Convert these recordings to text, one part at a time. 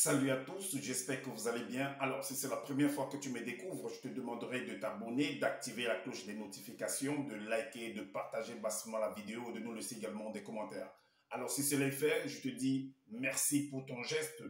Salut à tous, j'espère que vous allez bien. Alors, si c'est la première fois que tu me découvres, je te demanderai de t'abonner, d'activer la cloche des notifications, de liker, de partager bassement la vidéo, de nous laisser également des commentaires. Alors, si cela est fait, je te dis merci pour ton geste.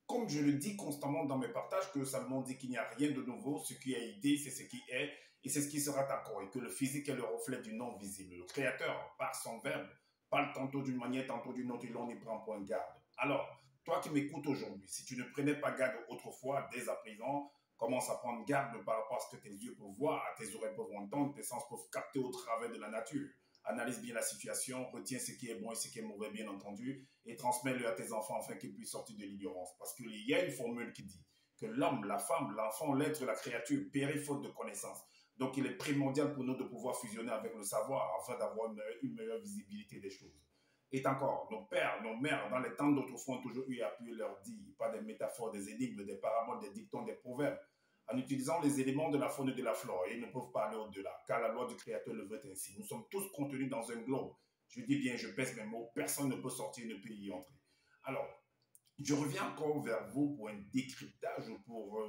Comme je le dis constamment dans mes partages, que Salomon dit qu'il n'y a rien de nouveau, ce qui a été, c'est ce qui est, et c'est ce qui sera encore, et que le physique est le reflet du non visible. Le Créateur, par son verbe, parle tantôt d'une manière, tantôt d'une autre, et l'on n'y prend point garde. Alors, toi qui m'écoutes aujourd'hui, si tu ne prenais pas garde autrefois, dès à présent, commence à prendre garde par rapport à ce que tes yeux peuvent voir, tes oreilles peuvent entendre, tes sens peuvent capter au travers de la nature. Analyse bien la situation, retiens ce qui est bon et ce qui est mauvais, bien entendu, et transmets-le à tes enfants afin qu'ils puissent sortir de l'ignorance. Parce qu'il y a une formule qui dit que l'homme, la femme, l'enfant, l'être, la créature périt faute de connaissance. Donc, il est primordial pour nous de pouvoir fusionner avec le savoir afin d'avoir une meilleure visibilité des choses. Et encore, nos pères, nos mères, dans les temps d'autrefois, ont toujours eu à appuyer leur dire, pas des métaphores, des énigmes, des paraboles, des dictons, des proverbes, en utilisant les éléments de la faune et de la flore, et ils ne peuvent pas aller au-delà, car la loi du Créateur le veut ainsi. Nous sommes tous contenus dans un globe. Je dis bien, je pèse mes mots, personne ne peut sortir, ne peut y entrer. Alors, je reviens encore vers vous pour un décryptage, pour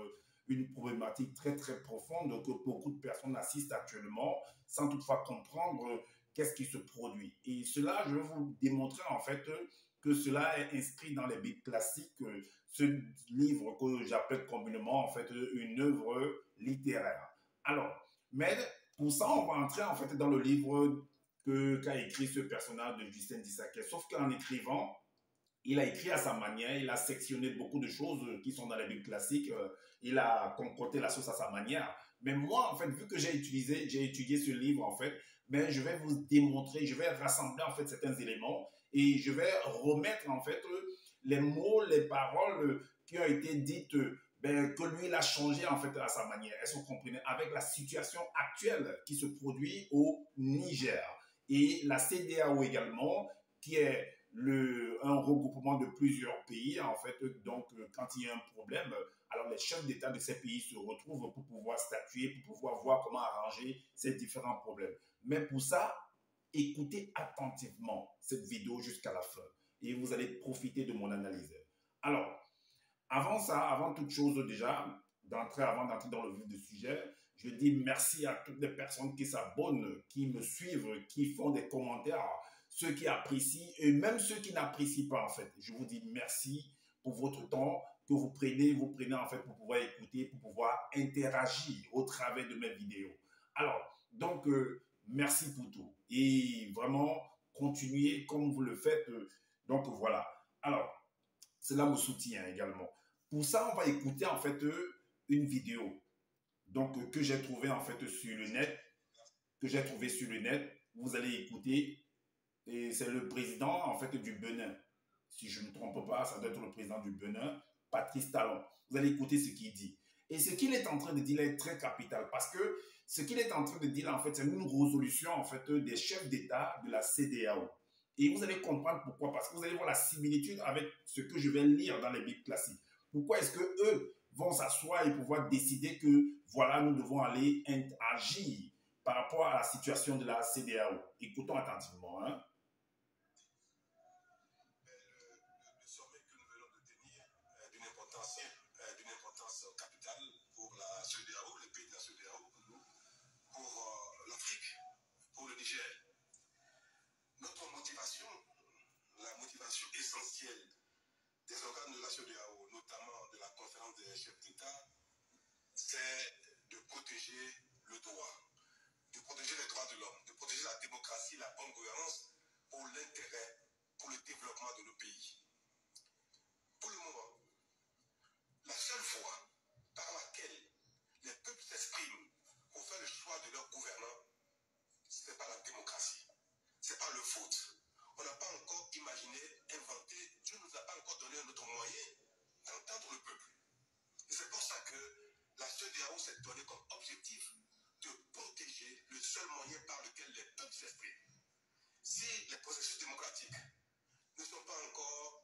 une problématique très très profonde que beaucoup de personnes assistent actuellement, sans toutefois comprendre qu'est-ce qui se produit. Et cela, je vais vous démontrer en fait que cela est inscrit dans les Bibles classiques, ce livre que j'appelle communément en fait une œuvre littéraire. Alors, mais pour ça, on va entrer en fait dans le livre qu'a écrit ce personnage de Justin Dissaquet. Sauf qu'en écrivant, il a écrit à sa manière, il a sectionné beaucoup de choses qui sont dans les Bibles classiques, il a concocté la sauce à sa manière. Mais moi, en fait, vu que j'ai étudié ce livre, en fait, ben, je vais vous démontrer, je vais rassembler, en fait, certains éléments et je vais remettre, en fait, les mots, les paroles qui ont été dites, ben, que lui, il a changé, en fait, à sa manière. Est-ce que vous comprenez? Avec la situation actuelle qui se produit au Niger et la CEDEAO également, qui est un regroupement de plusieurs pays, en fait. Donc, quand il y a un problème, alors les chefs d'État de ces pays se retrouvent pour pouvoir statuer, pour pouvoir voir comment arranger ces différents problèmes. Mais pour ça, écoutez attentivement cette vidéo jusqu'à la fin et vous allez profiter de mon analyse. Alors, avant ça, avant toute chose déjà, avant d'entrer dans le vif du sujet, je dis merci à toutes les personnes qui s'abonnent, qui me suivent, qui font des commentaires, ceux qui apprécient et même ceux qui n'apprécient pas en fait. Je vous dis merci pour votre temps que vous prenez en fait pour pouvoir écouter, pour pouvoir interagir au travers de mes vidéos. Alors, donc, merci pour tout. Et vraiment, continuez comme vous le faites. Donc, voilà. Alors, cela me soutient également. Pour ça, on va écouter en fait une vidéo donc, que j'ai trouvée en fait sur le net, Vous allez écouter et c'est le président en fait du Bénin. Si je ne me trompe pas, ça doit être le président du Bénin, Patrice Talon. Vous allez écouter ce qu'il dit. Et ce qu'il est en train de dire là est très capital parce que ce qu'il est en train de dire là, en fait, c'est une résolution en fait des chefs d'État de la CEDEAO. Et vous allez comprendre pourquoi, parce que vous allez voir la similitude avec ce que je vais lire dans les Bibles classiques. Pourquoi est-ce que eux vont s'asseoir et pouvoir décider que voilà, nous devons aller agir par rapport à la situation de la CEDEAO. Écoutons attentivement. Hein. D'une importance capitale pour la CEDEAO, les pays de la CEDEAO, pour l'Afrique, pour le Niger. Notre motivation, la motivation essentielle des organes de la CEDEAO, notamment de la conférence des chefs d'État, c'est de protéger le droit, de protéger les droits de l'homme, de protéger la démocratie, la bonne gouvernance pour l'intérêt, pour le développement de nos pays. Pour le moment, la seule voie par laquelle les peuples s'expriment pour faire le choix de leur gouvernant, ce n'est pas la démocratie, ce n'est pas le vote. On n'a pas encore imaginé, inventé, Dieu ne nous a pas encore donné un autre moyen d'entendre le peuple. Et c'est pour ça que la CEDEAO s'est donnée comme objectif de protéger le seul moyen par lequel les peuples s'expriment. Si les processus démocratiques ne sont pas encore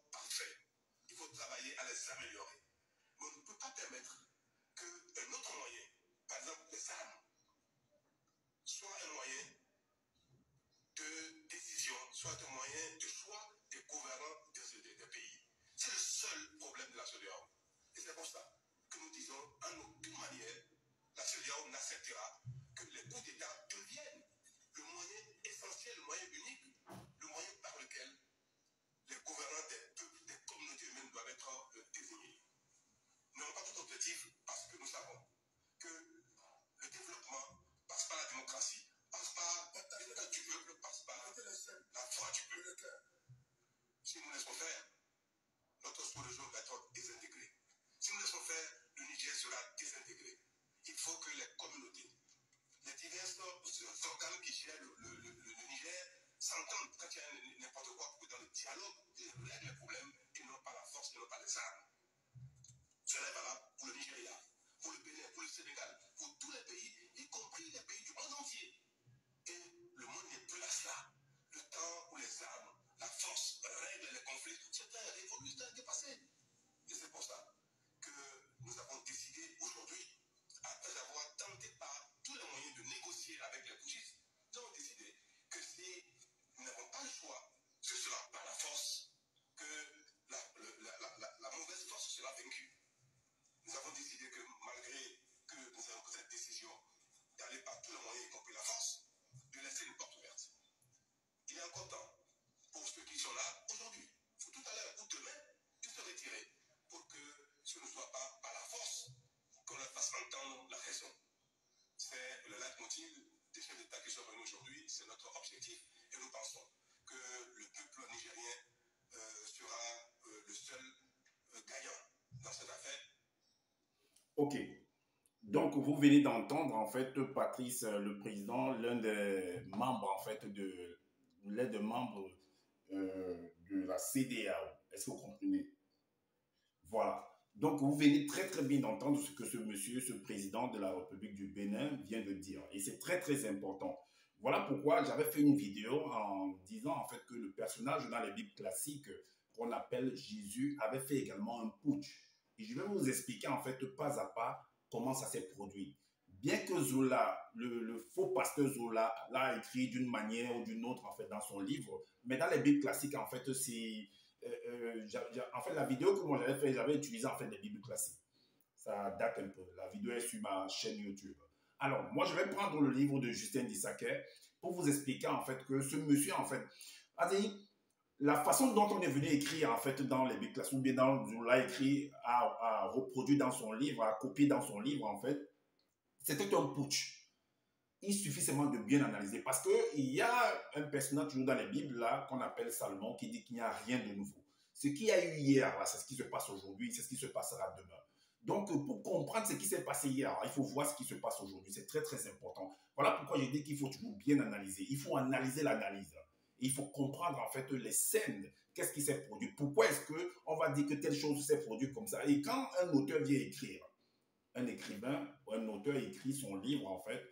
Ok. Donc, vous venez d'entendre, en fait, Patrice, le président, l'un des membres, en fait, l'un des membres de la CEDEAO. Est-ce que vous comprenez? Voilà. Donc, vous venez très, très bien d'entendre ce que ce monsieur, ce président de la République du Bénin vient de dire. Et c'est très, très important. Voilà pourquoi j'avais fait une vidéo en disant, en fait, que le personnage dans les Bibles classiques qu'on appelle Jésus avait fait également un putsch. Et je vais vous expliquer, en fait, pas à pas, comment ça s'est produit. Bien que Zola, le faux pasteur Zola, l'a écrit d'une manière ou d'une autre, en fait, dans son livre, mais dans les Bibles classiques, en fait, c'est en fait, la vidéo que moi j'avais fait, j'avais utilisé en fait des bibles classiques. Ça date un peu. La vidéo est sur ma chaîne YouTube. Alors, moi, je vais prendre le livre de Justin Dissaquet pour vous expliquer en fait que ce monsieur, en fait, a dit la façon dont on est venu écrire en fait dans les bibles classiques, ou bien l'a écrit, a reproduit dans son livre, a copié dans son livre, en fait, c'était un putsch. Il suffit seulement de bien analyser parce qu'il y a un personnage toujours dans les Bibles là qu'on appelle Salomon qui dit qu'il n'y a rien de nouveau. Ce qu'il y a eu hier, c'est ce qui se passe aujourd'hui, c'est ce qui se passera demain. Donc, pour comprendre ce qui s'est passé hier, il faut voir ce qui se passe aujourd'hui. C'est très, très important. Voilà pourquoi je dis qu'il faut toujours bien analyser. Il faut analyser l'analyse. Il faut comprendre, en fait, les scènes. Qu'est-ce qui s'est produit? Pourquoi est-ce qu'on va dire que telle chose s'est produite comme ça? Et quand un auteur vient écrire, un écrivain ou un auteur écrit son livre, en fait,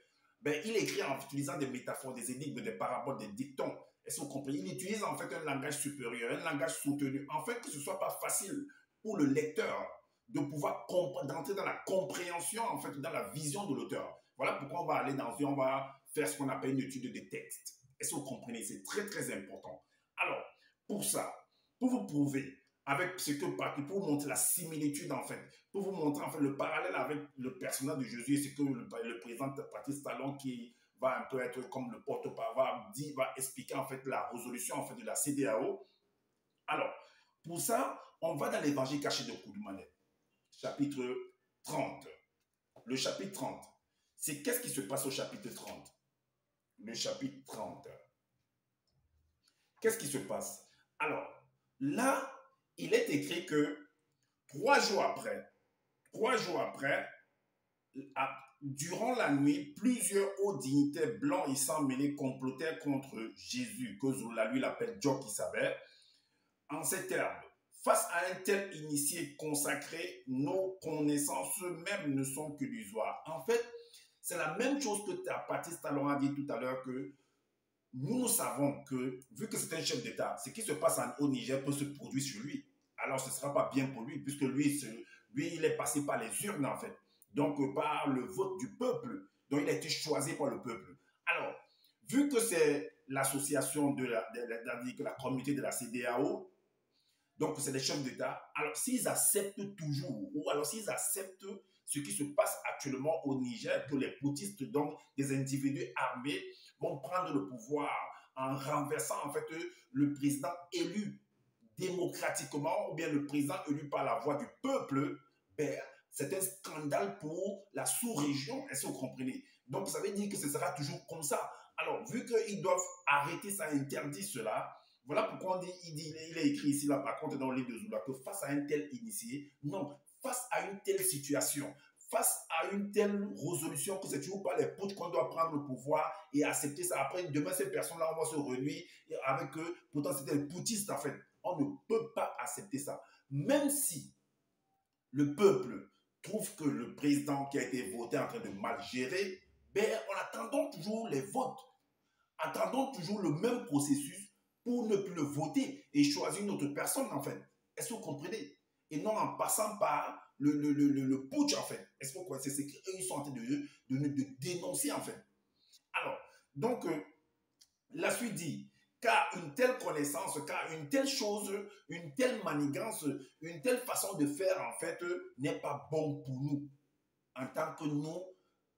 ben, il écrit en utilisant des métaphores, des énigmes, des paraboles, des dictons. Est-ce que vous comprenez? Il utilise en fait un langage supérieur, un langage soutenu, en fait que ce ne soit pas facile pour le lecteur de pouvoir d'entrer dans la compréhension, en fait, dans la vision de l'auteur. Voilà pourquoi on va aller on va faire ce qu'on appelle une étude des textes. Est-ce que vous comprenez? C'est très, très important. Alors, pour ça, pour vous prouver avec ce que pour vous montrer la similitude, en fait, pour vous montrer en fait le parallèle avec le personnage de Jésus et ce que le président Patrice Talon qui va un peu être comme le porte-parole, va expliquer en fait la résolution en fait de la CEDEAO. Alors, pour ça, on va dans l'évangile caché de Koudoumanet, chapitre 30. Le chapitre 30, c'est qu'est-ce qui se passe au chapitre 30? Le chapitre 30. Qu'est-ce qui se passe? Alors, là, il est écrit que 3 jours après, durant la nuit, plusieurs hauts dignitaires blancs et sans mêlés complotèrent contre Jésus, que Zola lui l'appelle Jock Isabelle, en ces termes. Face à un tel initié consacré, nos connaissances même ne sont que illusoires. En fait, c'est la même chose que Patrice Talon a dit tout à l'heure que nous savons que, vu que c'est un chef d'État, ce qui se passe au Niger peut se produire sur lui. Alors, ce ne sera pas bien pour lui, puisque lui, il est passé par les urnes, en fait. Donc, par le vote du peuple. Donc, il a été choisi par le peuple. Alors, vu que c'est l'association de la communauté de la CEDEAO, donc c'est des chefs d'État, alors s'ils acceptent toujours, ou alors s'ils acceptent ce qui se passe actuellement au Niger, que les putschistes, donc des individus armés, vont prendre le pouvoir en renversant en fait le président élu démocratiquement ou bien le président élu par la voix du peuple, ben, c'est un scandale pour la sous-région. Est-ce que vous comprenez? Donc, ça veut dire que ce sera toujours comme ça. Alors, vu qu'ils doivent arrêter ça, interdire cela, voilà pourquoi il est écrit ici, là, par contre, dans le livre de Zoula, que face à un tel initié, non, face à une telle situation, face à une telle résolution que c'est toujours pas les putsch qu'on doit prendre le pouvoir et accepter ça. Après, demain, ces personnes-là, on va se réunir avec eux. Pourtant, c'était les putschistes, en fait. On ne peut pas accepter ça. Même si le peuple trouve que le président qui a été voté est en train de mal gérer, ben, en attendant toujours les votes, attendons toujours le même processus pour ne plus le voter et choisir une autre personne, en fait. Est-ce que vous comprenez? Et non en passant par le putsch, en fait. Est-ce que vous comprenez? C'est qu'eux, ils sont en train de dénoncer, en fait. Alors, donc, la suite dit, car une telle connaissance, car une telle chose, une telle manigance, une telle façon de faire, en fait, n'est pas bon pour nous, en tant que nous,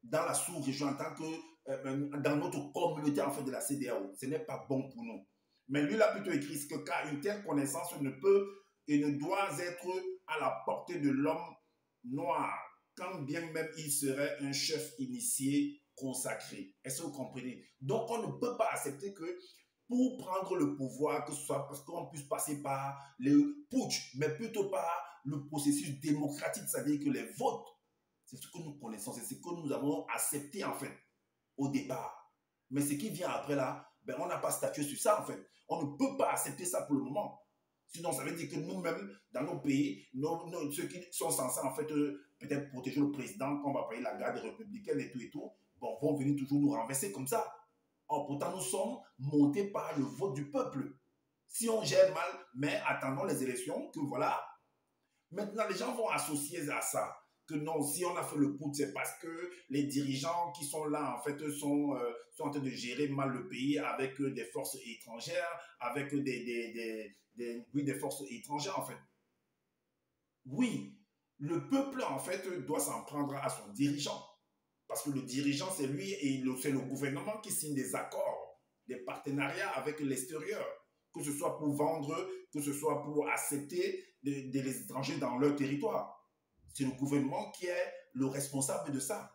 dans la sous-région, en tant que dans notre communauté, en fait, de la CEDEAO. Ce n'est pas bon pour nous. Mais lui, il a plutôt écrit que car une telle connaissance ne peut et ne doit être à la portée de l'homme noir, quand bien même il serait un chef initié consacré. Est-ce que vous comprenez? Donc, on ne peut pas accepter que pour prendre le pouvoir, que ce soit parce qu'on puisse passer par le putsch, mais plutôt par le processus démocratique, c'est-à-dire que les votes C'est ce que nous connaissons, c'est ce que nous avons accepté en fait au départ. Mais ce qui vient après là, ben, on n'a pas statué sur ça en fait. On ne peut pas accepter ça pour le moment. Sinon, ça veut dire que nous-mêmes, dans nos pays, ceux qui sont censés en fait peut-être protéger le président, qu'on va payer la garde républicaine et tout, bon, vont venir toujours nous renverser comme ça. Or, pourtant, nous sommes montés par le vote du peuple. Si on gère mal, mais attendons les élections, que voilà. Maintenant, les gens vont associer à ça que non, si on a fait le putsch, c'est parce que les dirigeants qui sont là, en fait, sont en train de gérer mal le pays avec des forces étrangères, avec des forces étrangères, en fait. Oui, le peuple, en fait, doit s'en prendre à son dirigeant. Parce que le dirigeant, c'est lui et c'est le gouvernement qui signe des accords, des partenariats avec l'extérieur, que ce soit pour vendre, que ce soit pour accepter des étrangers dans leur territoire. C'est le gouvernement qui est le responsable de ça.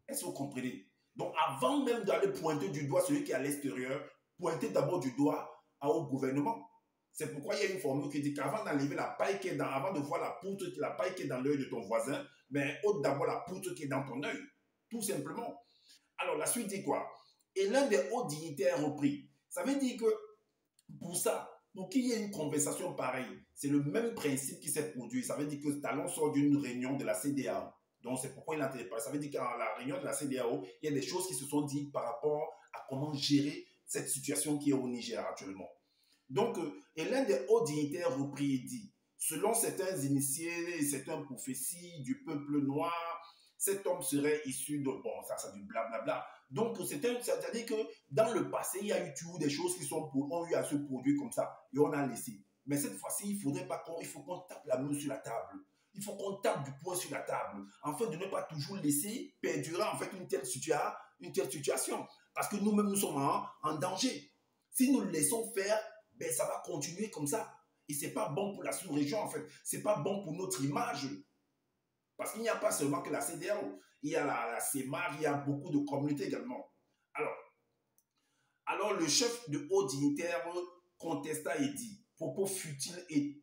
Est-ce que vous comprenez? Donc, avant même d'aller pointer du doigt celui qui est à l'extérieur, pointez d'abord du doigt au gouvernement. C'est pourquoi il y a une formule qui dit qu'avant d'enlever la paille qui est avant de voir la paille qui est dans l'œil de ton voisin, mais ôte d'abord la poutre qui est dans ton œil. Tout simplement. Alors, la suite dit quoi? Et l'un des hauts dignitaires repris. Ça veut dire que pour ça, pour qu'il y ait une conversation pareille, c'est le même principe qui s'est produit. Ça veut dire que Talon sort d'une réunion de la CEDEAO. Donc, c'est pourquoi il n'a pas. Ça veut dire qu'à la réunion de la CEDEAO, il y a des choses qui se sont dites par rapport à comment gérer cette situation qui est au Niger actuellement. Donc, et l'un des hauts dignitaires repris et dit, selon certains initiés et certaines prophéties du peuple noir, cet homme serait issu de, bon, ça c'est du blablabla. Donc, c'est-à-dire que dans le passé, il y a eu toujours des choses qui ont eu à se produire comme ça, et on a laissé. Mais cette fois-ci, il faut qu'on tape la main sur la table. Il faut qu'on tape du poing sur la table, afin de ne pas toujours laisser perdurer en fait une telle situation. Parce que nous-mêmes, nous sommes en danger. Si nous le laissons faire, ben, ça va continuer comme ça. Et ce n'est pas bon pour la sous-région, en fait. Ce n'est pas bon pour notre image. Parce qu'il n'y a pas seulement que la CEDEAO, il y a la CEMAR, il y a beaucoup de communautés également. Alors le chef de haut dignitaire contesta et dit, propos futiles et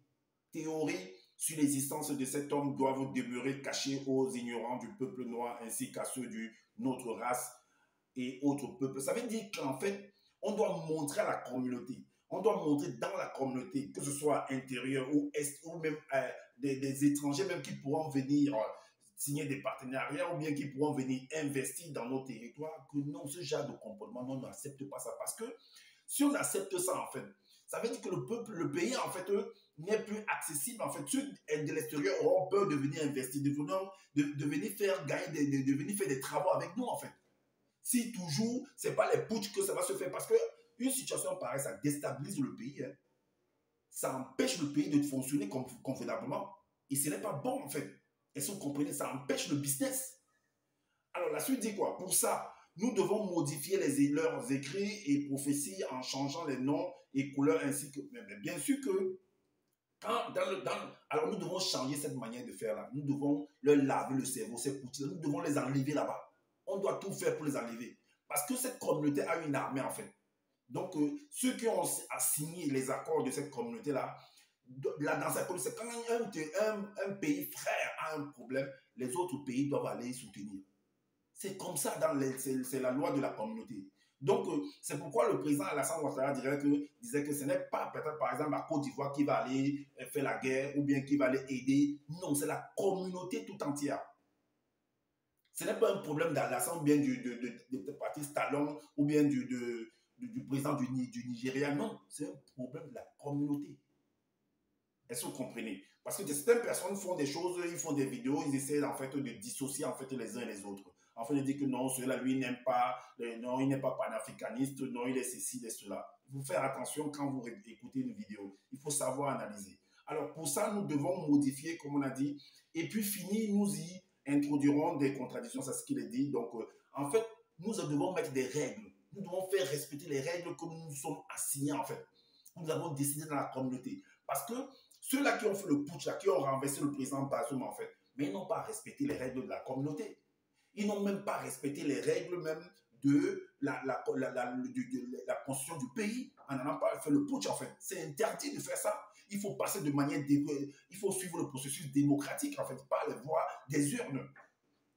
théories sur l'existence de cet homme doivent demeurer cachés aux ignorants du peuple noir ainsi qu'à ceux de notre race et autres peuples. Ça veut dire qu'en fait, on doit montrer à la communauté, on doit montrer dans la communauté, que ce soit intérieur ou est, ou même des étrangers même qui pourront venir signer des partenariats ou bien qui pourront venir investir dans nos territoires, que non, ce genre de comportement, on n'accepte pas ça. Parce que si on accepte ça, en fait, ça veut dire que le pays, en fait, n'est plus accessible. En fait, ceux de l'extérieur auront peur de venir investir, de venir faire gagner, de venir faire des travaux avec nous, en fait. Si toujours, ce n'est pas les putsch que ça va se faire. Parce qu'une situation pareille, ça déstabilise le pays. Hein. Ça empêche le pays de fonctionner convenablement. Et ce n'est pas bon, en fait. Est-ce que vous comprenez? Ça empêche le business. Alors, la suite dit quoi? Pour ça, nous devons modifier leurs écrits et prophéties en changeant les noms et couleurs ainsi que... Mais bien sûr que... alors, nous devons changer cette manière de faire là. Nous devons leur laver le cerveau, ces petits, nous devons les enlever là-bas. On doit tout faire pour les enlever. Parce que cette communauté a une armée, en fait. Donc, ceux qui ont signé les accords de cette communauté-là, là, dans cette communauté, c'est quand un pays frère a un problème, les autres pays doivent aller soutenir. C'est comme ça, c'est la loi de la communauté. Donc, c'est pourquoi le président Alassane Ouattara disait que ce n'est pas peut-être par exemple la Côte d'Ivoire qui va aller faire la guerre ou bien qui va aller aider. Non, c'est la communauté tout entière. Ce n'est pas un problème d'Alassane ou bien de parti Talon ou bien du président du Nigeria. Non, c'est un problème de la communauté. Est-ce que vous comprenez? Parce que certaines personnes font des choses, ils font des vidéos, ils essaient en fait de dissocier en fait les uns et les autres. En fait, de dire que non, celui-là, lui, n'aime pas, non, il n'est pas panafricaniste, non, il est ceci, il est cela. Il faut faire attention quand vous écoutez une vidéo. Il faut savoir analyser. Alors, pour ça, nous devons modifier, comme on a dit, et puis finir, nous y introduirons des contradictions, c'est ce qu'il est dit. Donc, en fait, nous devons mettre des règles. Nous devons faire respecter les règles que nous nous sommes assignés, en fait. Nous avons décidé dans la communauté. Parce que ceux-là qui ont fait le putsch, là, qui ont renversé le président Bazoum, en fait, mais ils n'ont pas respecté les règles de la communauté. Ils n'ont même pas respecté les règles même de la constitution du pays en n'ayant pas fait le putsch, en fait. C'est interdit de faire ça. Il faut passer de manière... Il faut suivre le processus démocratique, en fait, par les voies des urnes.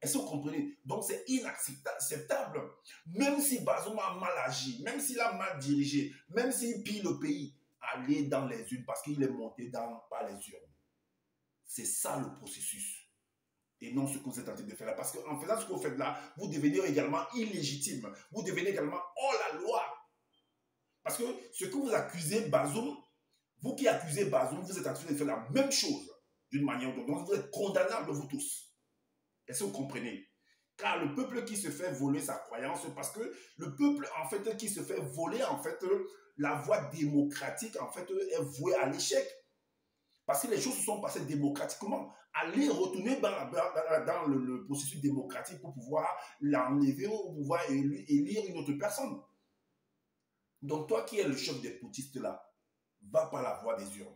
Est-ce que vous comprenez? Donc, c'est inacceptable. Même si Bazoum a mal agi, même s'il a mal dirigé, même s'il pille le pays, aller dans les urnes parce qu'il est monté par les urnes. C'est ça le processus. Et non ce que vous êtes en train de faire là. Parce qu'en faisant ce que vous faites là, vous devenez également illégitime. Vous devenez également hors la loi. Parce que ce que vous accusez Bazoum, vous qui accusez Bazoum, vous êtes en train de faire la même chose d'une manière ou d'une autre. Donc vous êtes condamnables, vous tous. Est-ce que vous comprenez? Car le peuple qui se fait voler sa croyance, parce que le peuple, en fait, qui se fait voler, en fait, la voie démocratique, en fait, est vouée à l'échec. Parce que les choses se sont passées démocratiquement. Allez retourner dans le processus démocratique pour pouvoir l'enlever ou pour pouvoir élire une autre personne. Donc, toi qui es le chef des poutistes là, va par la voie des urnes.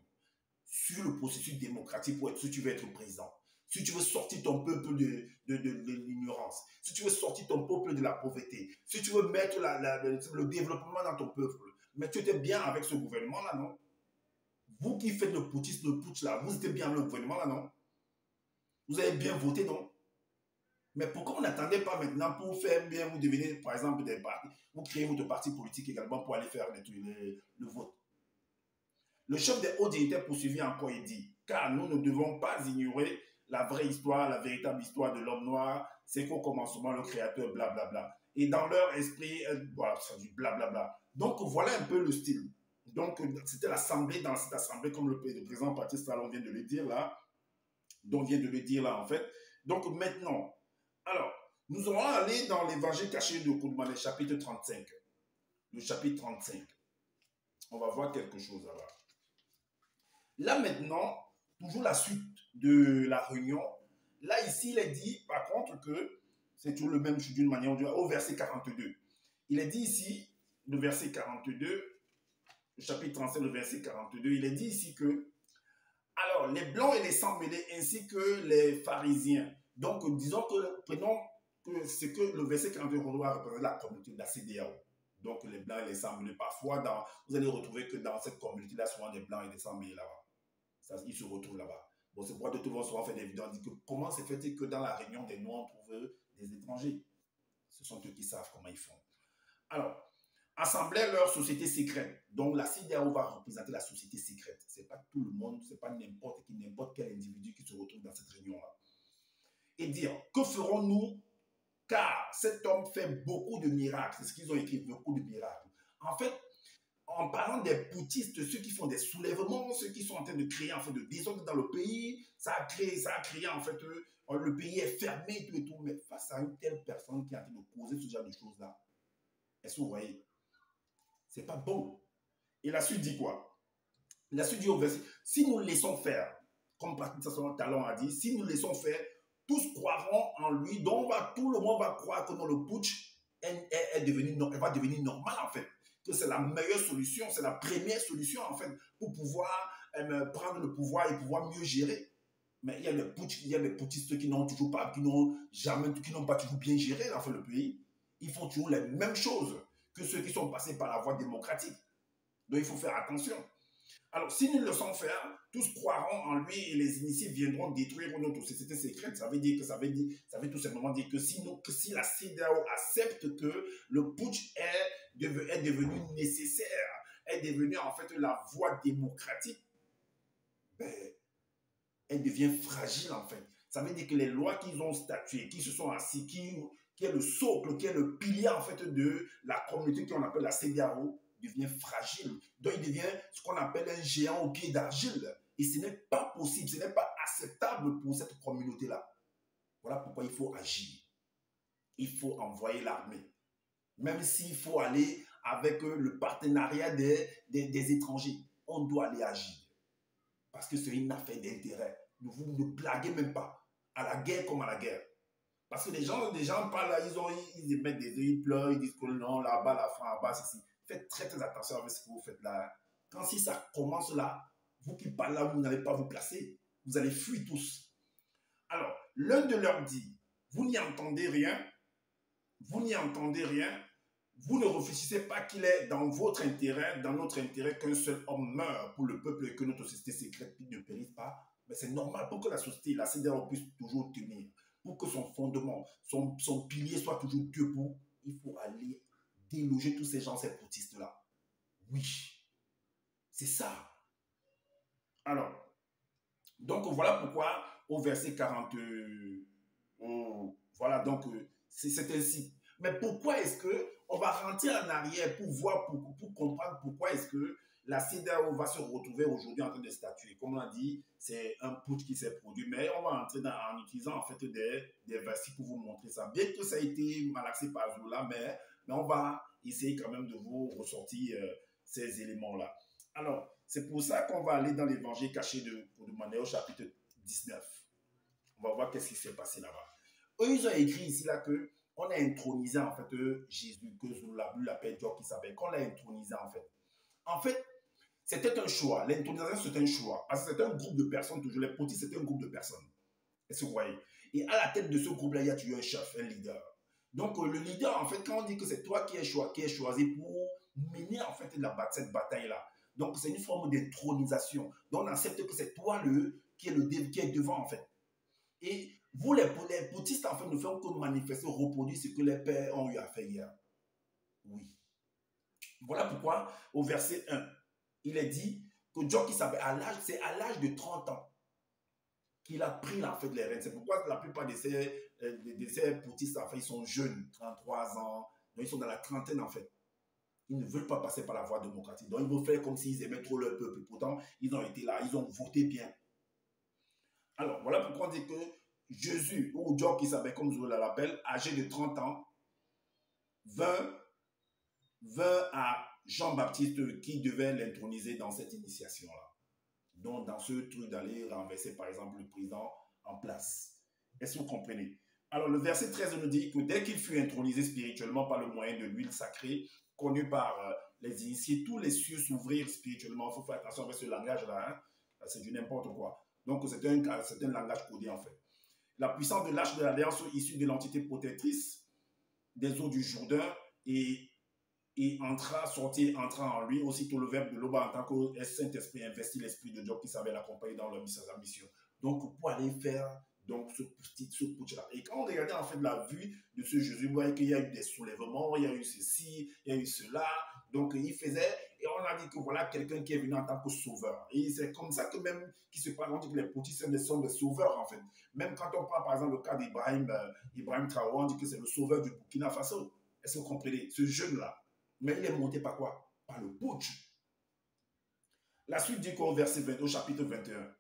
Sur le processus démocratique pour être sûr que tu veux être président. Si tu veux sortir ton peuple de l'ignorance, si tu veux sortir ton peuple de la pauvreté, si tu veux mettre le développement dans ton peuple, mais tu étais bien avec ce gouvernement-là, non? Vous qui faites le putsch là, vous étiez bien avec le gouvernement-là, non? Vous avez bien voté, non? Mais pourquoi on n'attendait pas maintenant pour faire bien, vous devenez, par exemple, des partis, vous créez votre parti politique également pour aller faire le vote. Le chef des hauts dignitaires poursuivi encore, il dit, car nous ne devons pas ignorer la vraie histoire, la véritable histoire de l'homme noir, c'est qu'au commencement, le créateur, blablabla. Et dans leur esprit, voilà, c'est du blablabla. Donc, voilà un peu le style. Donc, c'était l'assemblée, dans cette assemblée, comme le président Patrice Talon vient de le dire là, dont vient de le dire là, en fait. Donc, maintenant, alors, nous allons aller dans l'évangile caché de Koudma, le chapitre 35. Le chapitre 35. On va voir quelque chose là-bas. Là, maintenant, toujours la suite de la réunion. Là, ici, il est dit, par contre, que c'est toujours le même d'une manière ou d'une autre, au verset 42. Il est dit ici, le verset 42, le chapitre 35, le verset 42, il est dit ici que, alors, les blancs et les sans-mêlés, ainsi que les pharisiens. Donc, disons que, prenons que c'est que le verset 42 doit représenter la communauté de la CEDEAO. Donc, les blancs et les sans-mêlés. Parfois, vous allez retrouver que dans cette communauté-là, souvent des blancs et des sans-mêlés là-bas. Ils se retrouvent là-bas. Bon, c'est pourquoi d'autres vont souvent faire des vidéos. On dit que comment c'est fait que dans la réunion des Noirs, on trouve des étrangers. Ce sont eux qui savent comment ils font. Alors, assemblaient leur société secrète. Donc, la CEDEAO va représenter la société secrète. Ce n'est pas tout le monde, ce n'est pas n'importe quel individu qui se retrouve dans cette réunion-là. Et dire, que ferons-nous? Car cet homme fait beaucoup de miracles. C'est ce qu'ils ont écrit, beaucoup de miracles. En fait, en parlant des poutistes, ceux qui font des soulèvements, ceux qui sont en train de créer en fait de désordre dans le pays, ça a créé en fait, le pays est fermé et tout. Mais face à une telle personne qui est en train de causer ce genre de choses-là, est-ce que vous voyez? C'est pas bon. Et la suite dit quoi? La suite dit au verset, si nous le laissons faire, comme Patrice Talon a dit, si nous le laissons faire, tous croiront en lui, donc tout le monde va croire que le putsch va devenir normal en fait. Que c'est la meilleure solution, c'est la première solution en fait pour pouvoir prendre le pouvoir et pouvoir mieux gérer. Mais il y a des putschistes qui n'ont pas toujours bien géré en fait, le pays. Ils font toujours les mêmes choses que ceux qui sont passés par la voie démocratique. Donc il faut faire attention. Alors, si nous le laissons faire, tous croiront en lui et les initiés viendront détruire notre société secrète. Ça veut tout simplement dire que si la CEDEAO accepte que le putsch est devenu nécessaire, est devenu en fait la voie démocratique, ben, elle devient fragile en fait. Ça veut dire que les lois qu'ils ont statuées, qui se sont assis, qui est le socle, qui est le pilier en fait de la communauté qu'on appelle la CEDEAO, devient fragile. Donc, il devient ce qu'on appelle un géant au pied d'argile. Et ce n'est pas possible, ce n'est pas acceptable pour cette communauté-là. Voilà pourquoi il faut agir. Il faut envoyer l'armée. Même s'il faut aller avec le partenariat des étrangers, on doit aller agir. Parce que c'est une affaire d'intérêt. Vous ne blaguez même pas. À la guerre comme à la guerre. Parce que les gens parlent là, ils mettent des yeux, ils pleurent, ils disent que non, là-bas, la France, là-bas, ceci. Faites très très attention avec ce que vous faites là. Quand si ça commence là, vous qui parlez là, vous n'allez pas vous placer. Vous allez fuir tous. Alors, l'un de leur dit, vous n'y entendez rien, vous n'y entendez rien, vous ne réfléchissez pas qu'il est dans votre intérêt, dans notre intérêt, qu'un seul homme meure pour le peuple et que notre société secrète ne périsse pas. Mais c'est normal pour que la société, la CEDEAO puisse toujours tenir. pour que son fondement, son pilier soit toujours debout, il faut aller déloger tous ces gens, ces poutistes-là. Oui, c'est ça. Alors, donc voilà pourquoi au verset 40, voilà, donc c'est ainsi. Mais pourquoi est-ce qu'on va rentrer en arrière pour voir, pour comprendre pourquoi est-ce que la CEDEAO va se retrouver aujourd'hui en train de statuer. Comme on a dit, c'est un putsch qui s'est produit, mais on va entrer en utilisant en fait des versets pour vous montrer ça. Bien que ça a été malaxé par Zola, mais on va essayer quand même de vous ressortir ces éléments-là. Alors, c'est pour ça qu'on va aller dans l'évangile caché de Matthieu au chapitre 19. On va voir qu'est-ce qui s'est passé là-bas. Eux, ils ont écrit ici là que on a intronisé en fait Jésus, que Zola l'appelle Dieu qui s'appelle, qu'on l'a intronisé en fait. En fait, c'était un choix. L'intronisation, c'était un choix. Parce que c'était un groupe de personnes, toujours. Les potis, c'était un groupe de personnes. Est-ce que vous voyez? Et à la tête de ce groupe-là, il y a toujours un chef, un leader. Donc, le leader, en fait, quand on dit que c'est toi qui es choisi pour mener, en fait, cette bataille-là. Donc, c'est une forme d'intronisation. Donc, on accepte que c'est toi qui est devant, en fait. Et vous, les potistes, en fait, ne font que manifester, reproduire ce que les pères ont eu à faire hier. Oui. Voilà pourquoi, au verset 1, il est dit que Dieu qui savait, c'est à l'âge de 30 ans qu'il a pris en fait les rênes. C'est pourquoi la plupart de ces poutistes, en fait, ils sont jeunes, 33 ans, donc ils sont dans la trentaine en fait. Ils ne veulent pas passer par la voie démocratique. Donc ils vont faire comme s'ils aimaient trop leur peuple. Pourtant, ils ont été là, ils ont voté bien. Alors, voilà pourquoi on dit que Jésus, ou Dieu qui savait, comme je l'appelle, âgé de 30 ans, vint à Jean-Baptiste qui devait l'introniser dans cette initiation-là. Donc, dans ce truc d'aller renverser, par exemple, le président en place. Est-ce que vous comprenez? Alors, le verset 13 nous dit que dès qu'il fut intronisé spirituellement par le moyen de l'huile sacrée, connue par les initiés, tous les cieux s'ouvrirent spirituellement. Il faut faire attention avec ce langage-là. Hein? C'est du n'importe quoi. Donc, c'est un langage codé, en fait. La puissance de l'arche de l'alliance issue de l'entité protectrice des eaux du Jourdain et entra en lui, aussitôt le verbe de l'Oba en tant que Saint-Esprit investit l'Esprit de Dieu qui savait l'accompagner dans sa mission. Donc, pour aller faire donc, ce putsch-là. Et quand on regardait en fait la vue de ce Jésus, vous voyez qu'il y a eu des soulèvements, il y a eu ceci, il y a eu cela. Donc, il faisait, et on a dit que voilà quelqu'un qui est venu en tant que sauveur. Et c'est comme ça que même, qui se parle, on dit que les petits sont des sauveurs en fait. Même quand on prend par exemple le cas d'Ibrahim Traoré, on dit que c'est le sauveur du Burkina Faso. Est-ce que vous comprenez? Ce jeune-là. Mais il est monté par quoi? Par le putsch. La suite dit qu'au verset 20, au chapitre 21.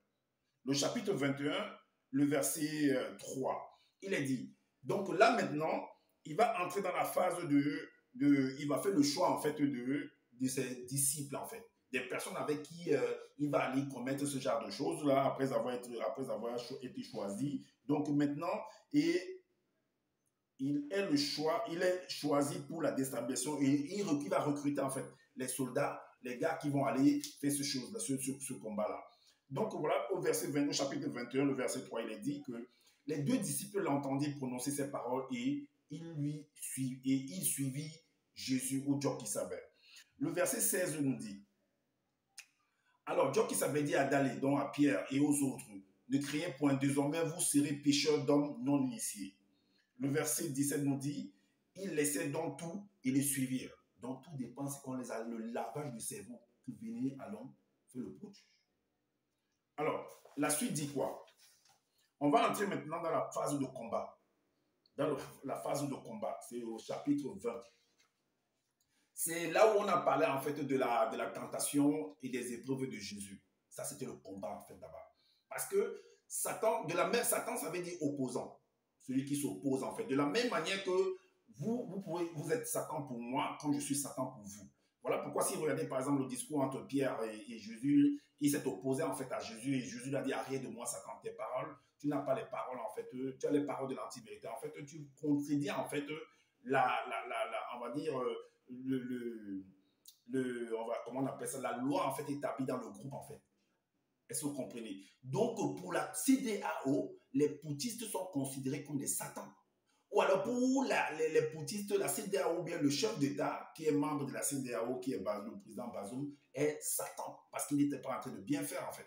Le chapitre 21, le verset 3, il est dit, donc là maintenant, il va entrer dans la phase il va faire le choix en fait de ses disciples en fait, des personnes avec qui il va aller commettre ce genre de choses là après avoir été choisi. Donc maintenant, il est choisi pour la déstabilisation et il va recruter en fait les soldats, les gars qui vont aller faire ce combat-là. Donc voilà, au chapitre 21, le verset 3, il est dit que les deux disciples l'entendirent prononcer ces paroles et il suivit Jésus ou Dieu qui savait. Le verset 16 nous dit, alors Dieu qui savait dit à d'aller, donc à Pierre et aux autres, ne criez point, désormais vous serez pécheurs d'hommes non initiés. Le verset 17 nous dit, ils laissaient donc tout et les suivirent. Donc tout dépend, c'est qu'on les a le lavage du cerveau que venez, allons, faire le putsch. Alors, la suite dit quoi? On va entrer maintenant dans la phase de combat. Dans la phase de combat, c'est au chapitre 20. C'est là où on a parlé en fait de la tentation et des épreuves de Jésus. Ça, c'était le combat en fait là-bas. Parce que Satan, ça veut dire opposant. Celui qui s'oppose en fait. De la même manière que vous êtes Satan pour moi, comme je suis Satan pour vous. Voilà pourquoi si vous regardez par exemple le discours entre Pierre et Jésus, il s'est opposé en fait à Jésus et Jésus lui a dit arrête de moi Satan, tes paroles, tu n'as pas les paroles en fait, tu as les paroles de l'anti-vérité. En fait, tu contredis en fait on va dire comment on appelle ça, la loi en fait établie dans le groupe en fait. Est-ce que vous comprenez? Donc, pour la CEDEAO, les poutistes sont considérés comme des satans. Ou alors, pour les poutistes, la CEDEAO, ou bien le chef d'État qui est membre de la CEDEAO, qui est le président Bazoum, est Satan. Parce qu'il n'était pas en train de bien faire, en fait.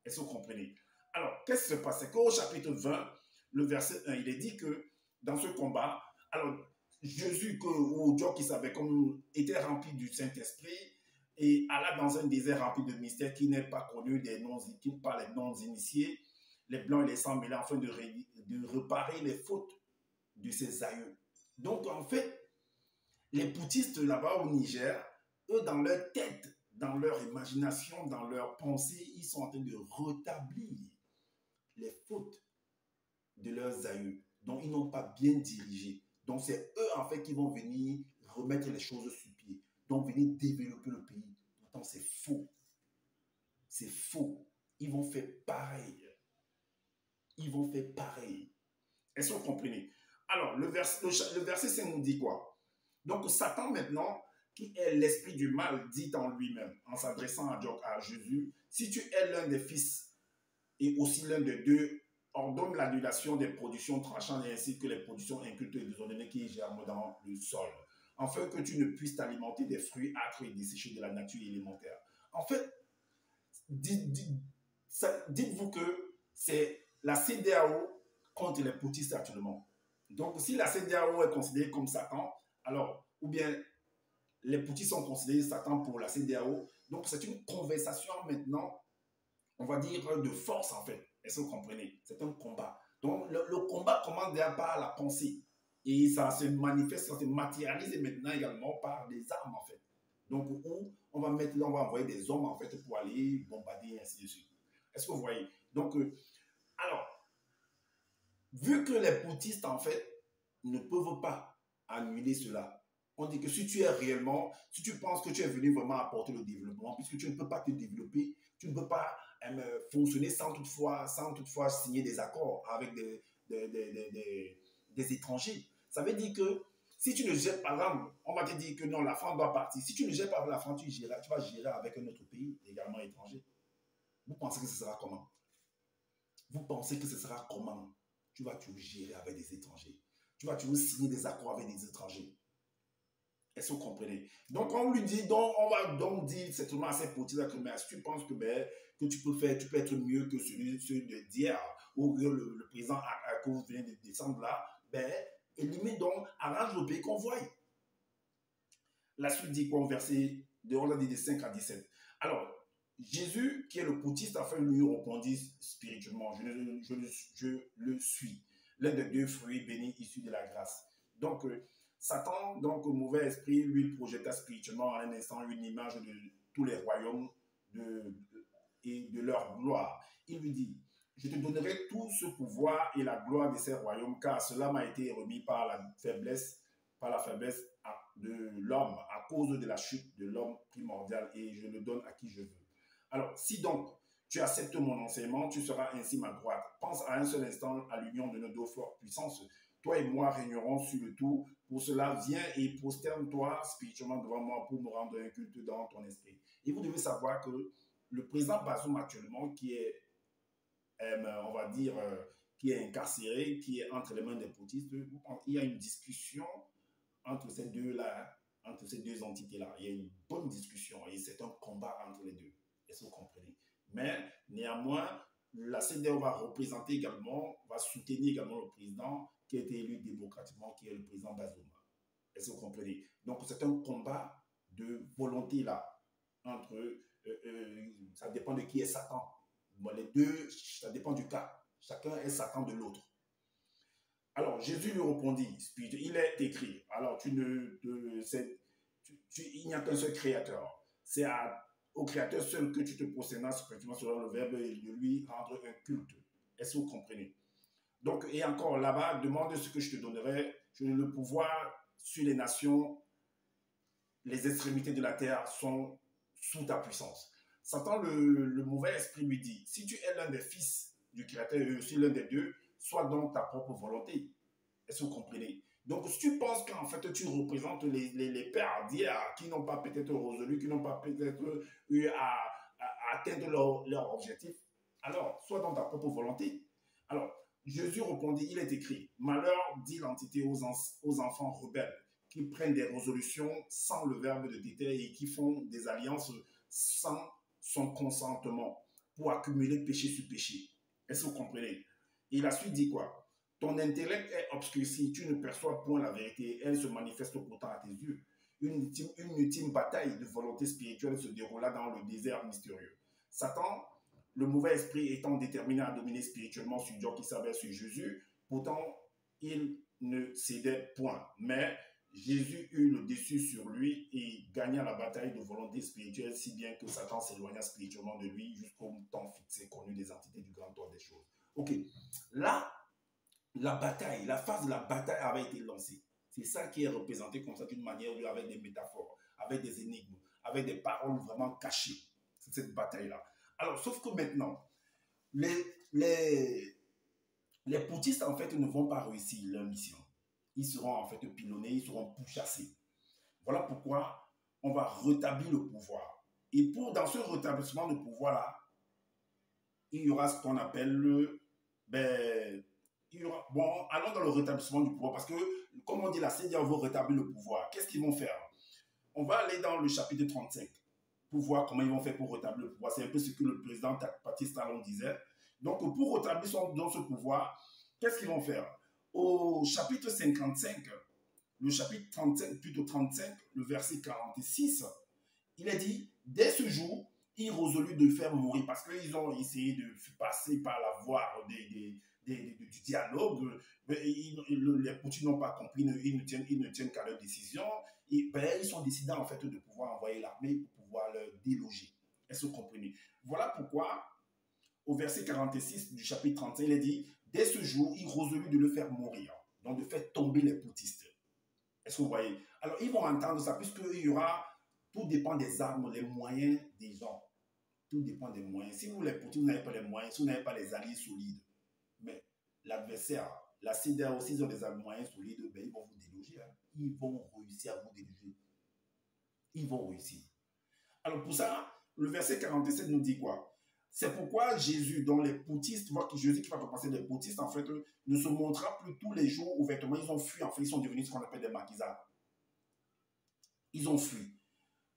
Est-ce que vous comprenez? Alors, qu'est-ce qui se passe? C'est qu'au chapitre 20, le verset 1, il est dit que dans ce combat, alors Jésus, ou Dieu qui savait comme était rempli du Saint-Esprit et alla dans un désert rempli de mystères qui n'est pas connu des non, qui par les non-initiés, les blancs et les sans mêlés, afin de réparer les fautes de ses aïeux. Donc en fait, les bouddhistes là-bas au Niger, eux dans leur tête, dans leur imagination, dans leur pensée, ils sont en train de rétablir les fautes de leurs aïeux, dont ils n'ont pas bien dirigé. Donc c'est eux en fait qui vont venir remettre les choses sur pied, donc venir développer le pays. Pourtant c'est faux. C'est faux. Ils vont faire pareil. Ils vont faire pareil. Est-ce que vous comprenez? Alors, le verset 5 nous dit quoi? Donc Satan maintenant, qui est l'esprit du mal, dit en lui-même, en s'adressant à Jésus, si tu es l'un des fils et aussi l'un des deux, ordonne l'annulation des productions tranchantes ainsi que les productions incultes et désordonnées qui germent dans le sol, afin que tu ne puisses t'alimenter des fruits âcres et desséchés de la nature élémentaire. En fait, dites-vous que c'est la CEDEAO contre les bouddhistes actuellement. Donc, si la CEDEAO est considérée comme Satan, alors, ou bien les bouddhistes sont considérés Satan pour la CEDEAO, donc c'est une conversation maintenant, on va dire, de force en fait. Est-ce que vous comprenez? C'est un combat. Donc, le combat commence déjà par la pensée. Et ça se manifeste, ça se matérialise maintenant également par des armes en fait. Donc, où on va mettre, là, on va envoyer des hommes en fait pour aller bombarder et ainsi de suite. Est-ce que vous voyez? Donc, alors, vu que les bouddhistes en fait ne peuvent pas annuler cela, on dit que si tu es réellement, si tu penses que tu es venu vraiment apporter le développement, puisque tu ne peux pas te développer, tu ne peux pas fonctionner sans toutefois signer des accords avec des étrangers. Ça veut dire que si tu ne gères pas l'âme, on va te dire que non, la France doit partir. Si tu ne gères pas la France, tu vas gérer avec un autre pays, également étranger. Vous pensez que ce sera comment? Vous pensez que ce sera comment? Tu vas toujours gérer avec des étrangers. Tu vas toujours signer des accords avec des étrangers. Est-ce que vous comprenez? Donc, on lui dit, donc, on va donc dire certainement à ces petits que mais si tu penses que, que tu peux être mieux que celui d'hier, ou que le président que vous venez de descendre là, élimine donc, arrange le pays qu'on voit. La suite dit quoi au verset on a dit de 5 à 17. Alors, Jésus, qui est le bouddhiste, a fait lui répondit spirituellement, je le suis. L'un des deux fruits bénis issus de la grâce. Donc, Satan, donc au mauvais esprit, lui projeta spirituellement en un instant une image de tous les royaumes et de leur gloire. Il lui dit, je te donnerai tout ce pouvoir et la gloire de ces royaumes, car cela m'a été remis par la faiblesse de l'homme, à cause de la chute de l'homme primordial, et je le donne à qui je veux. Alors, si donc tu acceptes mon enseignement, tu seras ainsi ma droite. Pense à un seul instant à l'union de nos deux fortes puissances. Toi et moi régnerons sur le tout. Pour cela, viens et prosterne-toi spirituellement devant moi pour me rendre un culte dans ton esprit. Et vous devez savoir que le président Bazoum actuellement, qui est, on va dire, qui est incarcéré, qui est entre les mains des bouddhistes, il y a une discussion entre ces deux-là, entre ces deux entités-là. Il y a une bonne discussion et c'est un combat entre les deux. Est-ce que vous comprenez? Mais néanmoins, la CEDEAO va représenter également, va soutenir également le président qui a été élu démocratiquement, qui est le président Bazoum. Est-ce que vous comprenez? Donc c'est un combat de volonté là, entre, ça dépend de qui est Satan. Bon, les deux, ça dépend du cas. Chacun est Satan de l'autre. Alors Jésus lui répondit, il est écrit, alors il n'y a qu'un seul créateur. C'est au créateur seul que tu te prosternas spirituellement selon le verbe et de lui rendre un culte. Est-ce que vous comprenez? Donc, et encore là-bas, demande ce que je te donnerai. Je donne le pouvoir sur les nations, les extrémités de la terre sont sous ta puissance. Satan, le mauvais esprit lui dit, si tu es l'un des fils du créateur et aussi l'un des deux, sois donc ta propre volonté. Est-ce que vous comprenez? Donc, si tu penses qu'en fait, tu représentes les pères d'hier qui n'ont pas peut-être résolu, qui n'ont pas peut-être eu à atteindre leur objectif, alors, sois dans ta propre volonté. Alors, Jésus répondit, il est écrit, malheur dit l'entité aux enfants rebelles, qui prennent des résolutions sans le verbe de détail et qui font des alliances sans son consentement pour accumuler péché sur péché. Est-ce que vous comprenez? Et la suite dit quoi? Ton intellect est obscurci, tu ne perçois point la vérité, elle se manifeste pourtant à tes yeux. Une ultime bataille de volonté spirituelle se déroula dans le désert mystérieux. Satan, le mauvais esprit étant déterminé à dominer spirituellement sur Dieu qui savait sur Jésus, pourtant il ne cédait point. Mais Jésus eut le dessus sur lui et gagna la bataille de volonté spirituelle, si bien que Satan s'éloigna spirituellement de lui jusqu'au temps fixé connu des entités du grand ordre des choses. Ok, là, la bataille, la phase de la bataille avait été lancée. C'est ça qui est représenté comme ça d'une manière avec des métaphores, avec des énigmes, avec des paroles vraiment cachées. C'est cette bataille-là. Alors, sauf que maintenant, les poutistes, en fait, ne vont pas réussir leur mission. Ils seront en fait pilonnés, ils seront pourchassés. Voilà pourquoi on va rétablir le pouvoir. Et dans ce rétablissement de pouvoir-là, il y aura ce qu'on appelle allons dans le rétablissement du pouvoir, parce que, comme on dit, la CDAO veut rétablir le pouvoir. Qu'est-ce qu'ils vont faire? On va aller dans le chapitre 35 pour voir comment ils vont faire pour rétablir le pouvoir. C'est un peu ce que le président Patrice Talon disait. Donc, pour rétablir ce pouvoir, qu'est-ce qu'ils vont faire? Au chapitre 55, le chapitre 35, plutôt 35, le verset 46, il est dit, dès ce jour, il résolut de faire mourir, parce qu'ils ont essayé de passer par la voie du dialogue, les Poutines n'ont pas compris, ils ne tiennent qu'à leur décision, et ils sont décidés en fait de pouvoir envoyer l'armée pour pouvoir leur déloger. Est-ce que vous comprenez? Voilà pourquoi, au verset 46 du chapitre 35, il est dit, dès ce jour, il résolut de le faire mourir, donc de faire tomber les poutistes. Est-ce que vous voyez? Alors, ils vont entendre ça, puisqu'il y aura, tout dépend des armes, les moyens des gens. Tout dépend des moyens. Si vous, les Poutines, vous n'avez pas les moyens, si vous n'avez pas les alliés solides, mais l'adversaire, la CDA aussi, ils ont des moyens solides, ben, ils vont vous déloger. Hein. Ils vont réussir à vous déloger. Ils vont réussir. Alors, pour ça, le verset 47 nous dit quoi? C'est pourquoi Jésus, dont les poutistes, Jésus qui va passer des poutistes, en fait, ne se montrera plus tous les jours ouvertement. Ils ont fui, en fait, ils sont devenus ce qu'on appelle des maquisards. Ils ont fui.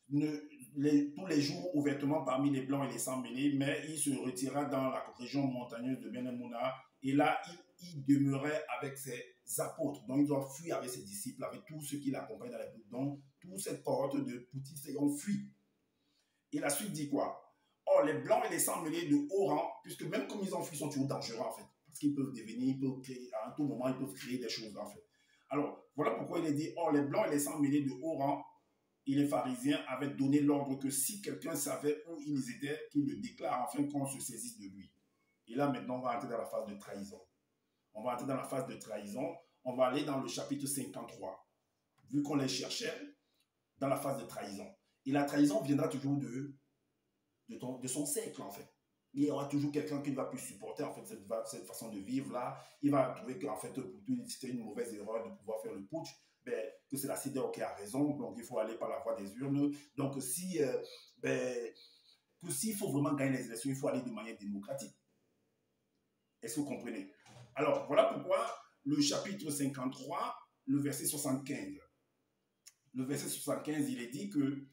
Tous les jours ouvertement parmi les blancs et les sans-mêlés, mais il se retira dans la région montagneuse de Ben-Emouna, et là, il demeurait avec ses apôtres. Donc, ils ont fui avec ses disciples, avec tous ceux qui l'accompagnent dans les bouts. Donc, toute cette cohorte de poutistes ont fui. Et la suite dit quoi? Or, les blancs et les sans-mêlés de haut rang, puisque même comme ils ont fui, ils sont toujours dangereux en fait. Parce qu'ils peuvent devenir, ils peuvent créer, à un tout moment, ils peuvent créer des choses en fait. Alors, voilà pourquoi il est dit, or, les blancs et les sans-mêlés de haut rang, et les pharisiens avaient donné l'ordre que si quelqu'un savait où ils étaient, qu'il le déclare afin qu'on se saisisse de lui. Et là, maintenant, on va entrer dans la phase de trahison. On va entrer dans la phase de trahison. On va aller dans le chapitre 53. Vu qu'on les cherchait, dans la phase de trahison. Et la trahison viendra toujours de son cercle, en fait. Il y aura toujours quelqu'un qui ne va plus supporter en fait, cette façon de vivre-là. Il va trouver qu'en fait, c'était une mauvaise erreur de pouvoir faire le putsch. Ben, que c'est la CEDEAO qui a raison, donc il faut aller par la voie des urnes. Donc, s'il faut vraiment gagner les élections, il faut aller de manière démocratique. Est-ce que vous comprenez? Alors, voilà pourquoi le chapitre 53, le verset 75. Le verset 75, il est dit que,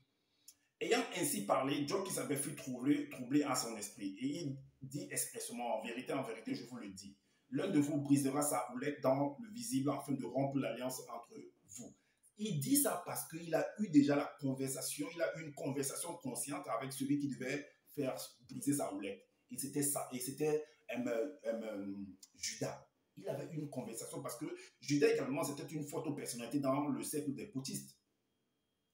ayant ainsi parlé, Dieu qui s'avait fait troubler à son esprit. Et il dit expressément, en vérité, je vous le dis, l'un de vous brisera sa houlette dans le visible afin de rompre l'alliance entre vous. Il dit ça parce qu'il a eu déjà la conversation, il a eu une conversation consciente avec celui qui devait faire briser sa houlette. Et c'était ça, et c'était Judas. Il avait eu une conversation parce que Judas également, c'était une forte personnalité dans le cercle des poutistes.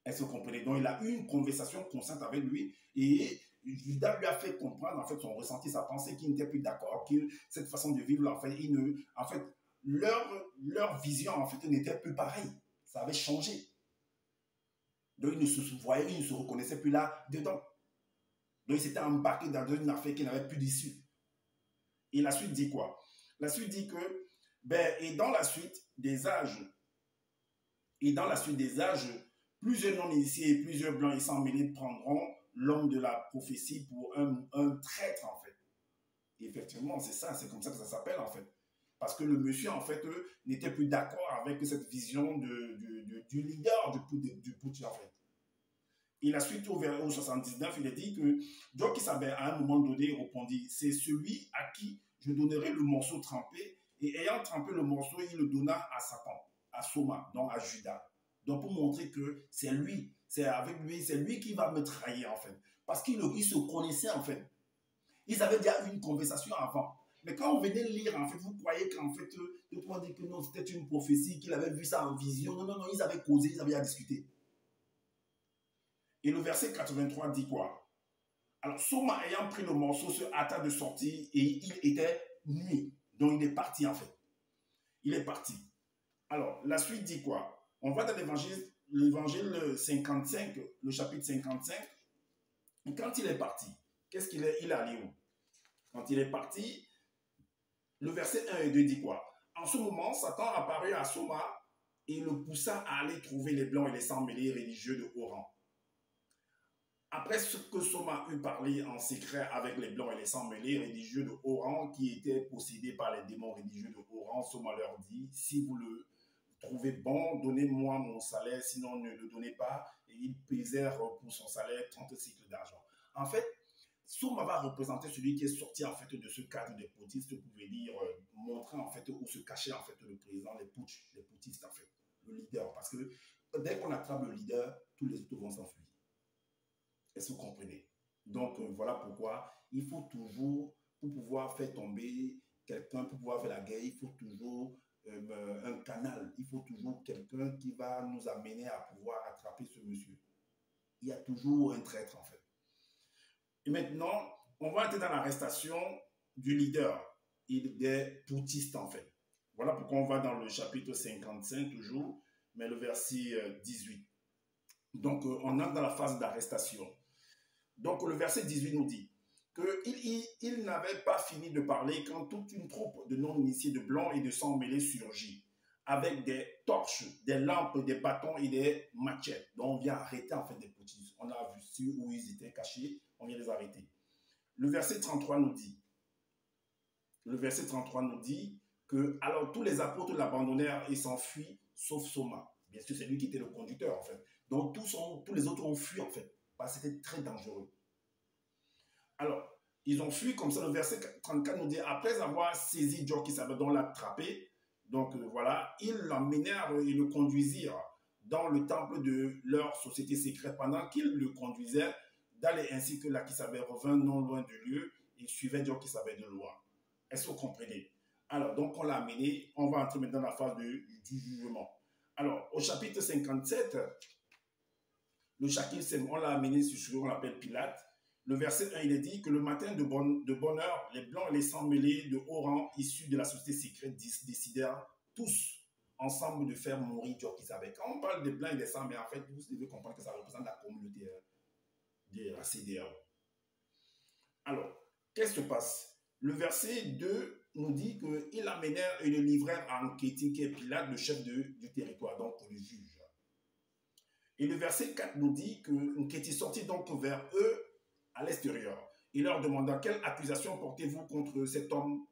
Est-ce que vous comprenez? Donc, il a eu une conversation consciente avec lui et Judas lui a fait comprendre en fait son ressenti, sa pensée, qu'il n'était plus d'accord, que cette façon de vivre, en fait, leur vision en fait n'était plus pareille. Ça avait changé. Donc, ils ne se voyaient, ils ne se reconnaissaient plus là-dedans. Donc, ils s'étaient embarqués dans une affaire qui n'avait plus d'issue. Et la suite dit quoi? La suite dit que, et dans la suite des âges, plusieurs non-initiés et plusieurs blancs et sans-mêlés prendront l'homme de la prophétie pour un traître, en fait. Et effectivement, c'est ça, c'est comme ça que ça s'appelle, en fait. Parce que le monsieur, en fait, n'était plus d'accord avec cette vision du leader du putsch, en fait. Et la suite, au 79, il est dit que Dieu qui savait à un moment donné répondit, c'est celui à qui je donnerai le morceau trempé Et ayant trempé le morceau, il le donna à Satan, à Soma, donc à Judas. Donc pour montrer que c'est lui, c'est avec lui, c'est lui qui va me trahir en fait. Parce qu'ils se connaissaient en fait. Ils avaient déjà eu une conversation avant. Mais quand on venait lire, en fait, vous croyez qu'en fait, de pouvoir dire que non, c'était une prophétie, qu'il avait vu ça en vision. Non, non, non, ils avaient causé, ils avaient à discuter. Et le verset 83 dit quoi? Alors, Soma ayant pris le morceau se hâta de sortir et il était nuit. Donc, il est parti en fait. Il est parti. Alors, la suite dit quoi? On va dans l'évangile 55, le chapitre 55. Et quand il est parti, qu'est-ce qu'il est? Il est allé où? Quand il est parti, le verset 1 et 2 dit quoi? En ce moment, Satan apparut à Soma et le poussa à aller trouver les blancs et les sans-mêlés religieux de haut rang. Après ce que Soma eut parlé en secret avec les blancs et les sans-mêlés religieux de haut rang qui étaient possédés par les démons religieux de haut rang, Soma leur dit, si vous le trouvez bon, donnez-moi mon salaire, sinon ne le donnez pas. Et ils pesèrent pour son salaire 30 cycles d'argent. En fait, Soma va représenter celui qui est sorti en fait de ce cadre des poutistes, vous pouvez dire, montrer en fait où se cachait en fait le président, les poutistes en fait, le leader. Parce que dès qu'on attrape le leader, tous les autres vont s'enfuir. Est-ce que vous comprenez? Donc, voilà pourquoi il faut toujours, pour pouvoir faire tomber quelqu'un, pour pouvoir faire la guerre, il faut toujours un canal. Il faut toujours quelqu'un qui va nous amener à pouvoir attraper ce monsieur. Il y a toujours un traître, en fait. Et maintenant, on va entrer dans l'arrestation du leader et des poutistes, en fait. Voilà pourquoi on va dans le chapitre 55, toujours, mais le verset 18. Donc, on entre dans la phase d'arrestation. Donc, le verset 18 nous dit qu'il n'avait pas fini de parler quand toute une troupe de non-initiés de blancs et de sang mêlés surgit, avec des torches, des lampes, des bâtons et des machettes. Donc, on vient arrêter en fait des poutistes. On a vu ceux où ils étaient cachés, on vient les arrêter. Le verset 33 nous dit que alors tous les apôtres l'abandonnèrent et s'enfuient, sauf Soma. Bien sûr, c'est lui qui était le conducteur en fait. Donc, tous les autres ont fui en fait. Parce que c'était très dangereux. Alors, ils ont fui comme ça. Le verset 34 nous dit, après avoir saisi Joe qui savait donc l'attraper, donc voilà, ils l'emmenèrent et le conduisirent dans le temple de leur société secrète. Pendant qu'ils le conduisaient, d'aller ainsi que là qui savait revint non loin du lieu, il suivait Joe qui savait de loin. Est-ce que vous comprenez? Alors, donc on l'a amené, on va entrer maintenant dans la phase du jugement. Alors, au chapitre 57, le chapitre, on l'a amené sur celui qu'on l'appelle Pilate. Le verset 1, il est dit que le matin de bonne heure, les blancs et les sans mêlés de haut rang issus de la société secrète décidèrent tous ensemble de faire mourir Joe qui savait. Quand on parle des blancs et des sans, mais en fait, vous devez comprendre que ça représente la communauté de la CDAO. Alors, qu'est-ce qui se passe? Le verset 2 nous dit qu'ils amenèrent et le livrèrent à Enquêti, qui est Pilate, le chef du territoire, donc le juge. Et le verset 4 nous dit qu'Enquêti sortit donc vers eux à l'extérieur. Il leur demanda, quelle accusation portez-vous contre cet homme?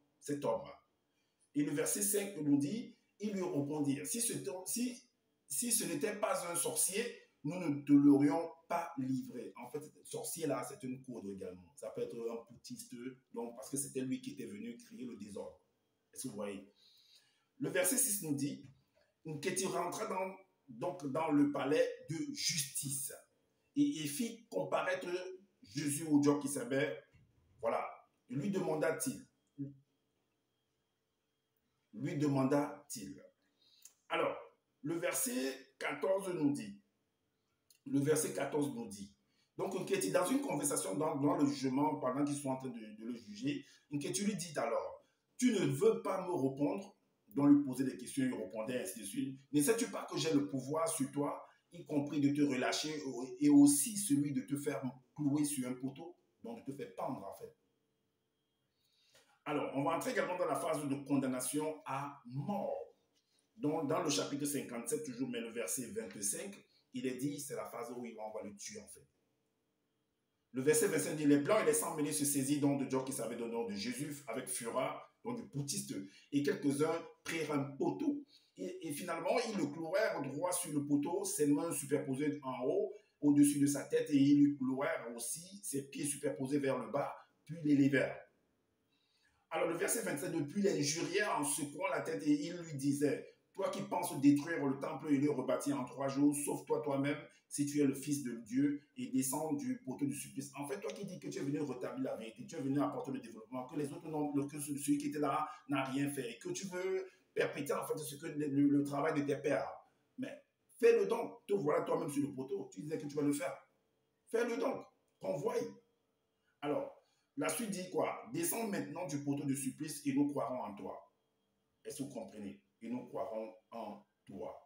Et le verset 5 nous dit, ils lui répondirent, si ce n'était pas un sorcier, nous ne te l'aurions pas livré. En fait, sorcier là, c'est une cour également. Ça peut être un poutiste, donc, parce que c'était lui qui était venu créer le désordre. Est-ce que vous voyez? Le verset 6 nous dit, Enquêti rentra dans le palais de justice et fit comparaître Jésus au Dieu qui savait, voilà, lui demanda-t-il. Alors, le verset 14 nous dit, donc Enquêti, dans une conversation dans le jugement, pendant qu'ils sont en train de le juger, Enquêti lui dit alors, tu ne veux pas me répondre? Donc lui poser des questions, il répondait ainsi de suite. Ne sais-tu pas que j'ai le pouvoir sur toi, y compris de te relâcher et aussi celui de te faire clouer sur un poteau, donc de te faire pendre en fait. Alors, on va entrer également dans la phase de condamnation à mort. Donc, dans le chapitre 57, toujours, mais le verset 25, il est dit, c'est la phase où on va le tuer en fait. Le verset 25 dit, les blancs et les sans mêlés se saisirent donc de Dieu qui savait le nom de Jésus avec fureur, donc du poutiste, et quelques-uns prirent un poteau. Et finalement, ils le clouèrent droit sur le poteau, ses mains superposées en haut, au-dessus de sa tête, et ils lui clouèrent aussi ses pieds superposés vers le bas, puis les levèrent. Alors le verset 27, depuis il injuriait en secouant la tête et il lui disait, toi qui penses détruire le temple et le rebâtir en 3 jours, sauve-toi toi-même si tu es le fils de Dieu et descends du poteau du supplice. En fait, toi qui dis que tu es venu rétablir la vérité, tu es venu apporter le développement, que les autres n'ont, que celui qui était là n'a rien fait et que tu veux perpétuer en fait ce que le travail de tes pères. Mais fais-le donc, te voilà toi-même sur le poteau, tu disais que tu vas le faire. Fais-le donc, qu'on voie. Alors, la suite dit quoi? Descends maintenant du poteau de supplice et nous croirons en toi. Est-ce que vous comprenez? Et nous croirons en toi.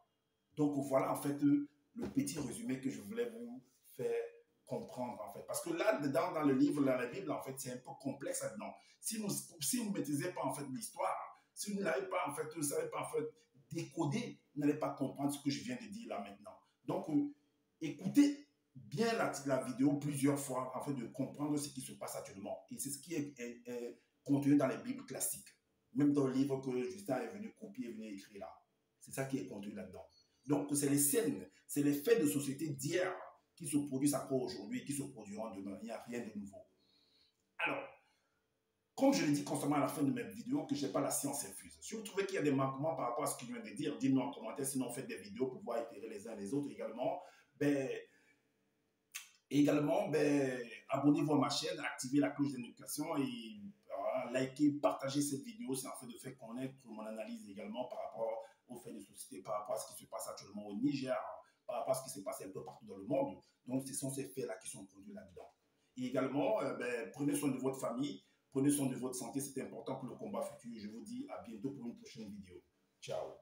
Donc voilà en fait le petit résumé que je voulais vous faire comprendre en fait. Parce que là-dedans, dans le livre, dans la Bible, en fait, c'est un peu complexe là-dedans. Si vous ne maîtrisez pas en fait l'histoire, si vous n'avez pas en fait, vous ne savez pas en fait décoder, vous n'allez pas comprendre ce que je viens de dire là maintenant. Donc, écoutez bien la vidéo plusieurs fois afin de comprendre ce qui se passe actuellement. Et c'est ce qui est contenu dans les Bibles classiques. Même dans le livre que Justin est venu copier, est venu écrire là. C'est ça qui est contenu là-dedans. Donc, c'est les scènes, c'est les faits de société d'hier qui se produisent encore aujourd'hui et qui se produiront demain. Il n'y a rien de nouveau. Alors, comme je l'ai dit constamment à la fin de mes vidéos, que je n'ai pas la science infuse. Si vous trouvez qu'il y a des manquements par rapport à ce que je viens de dire, dites-nous en commentaire, sinon faites des vidéos pour pouvoir éclairer les uns les autres également. Abonnez-vous à ma chaîne, activez la cloche de notification et likez, partagez cette vidéo. C'est en fait de faire connaître mon analyse également par rapport aux faits de société, par rapport à ce qui se passe actuellement au Niger, par rapport à ce qui se passe un peu partout dans le monde. Donc, ce sont ces faits-là qui sont produits là-dedans. Et également, prenez soin de votre famille, prenez soin de votre santé, c'est important pour le combat futur. Je vous dis à bientôt pour une prochaine vidéo. Ciao.